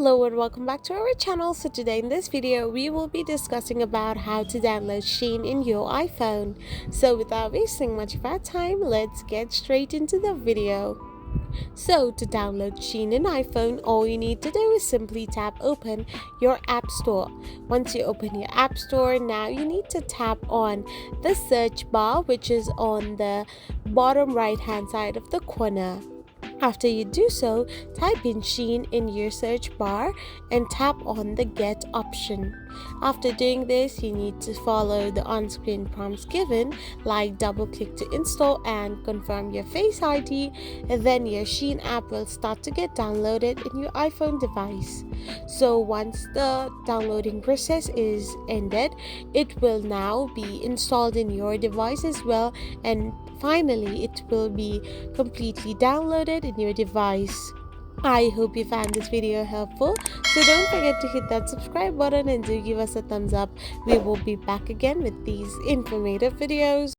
Hello and welcome back to our channel. So today in this video we will be discussing about how to download Shein in your iPhone. So without wasting much of our time, let's get straight into the video. So to download Shein in iPhone, all you need to do is simply tap open your app store. Once you open your app store, now you need to tap on the search bar, which is on the bottom right hand side of the corner. After you do so, type in Shein in your search bar and tap on the Get option. After doing this, you need to follow the on-screen prompts given, like double-click to install and confirm your Face ID, and then your Shein app will start to get downloaded in your iPhone device. So once the downloading process is ended, it will now be installed in your device as well, and finally it will be completely downloaded in your device. I hope you found this video helpful, so don't forget to hit that subscribe button and do give us a thumbs up. We will be back again with these informative videos.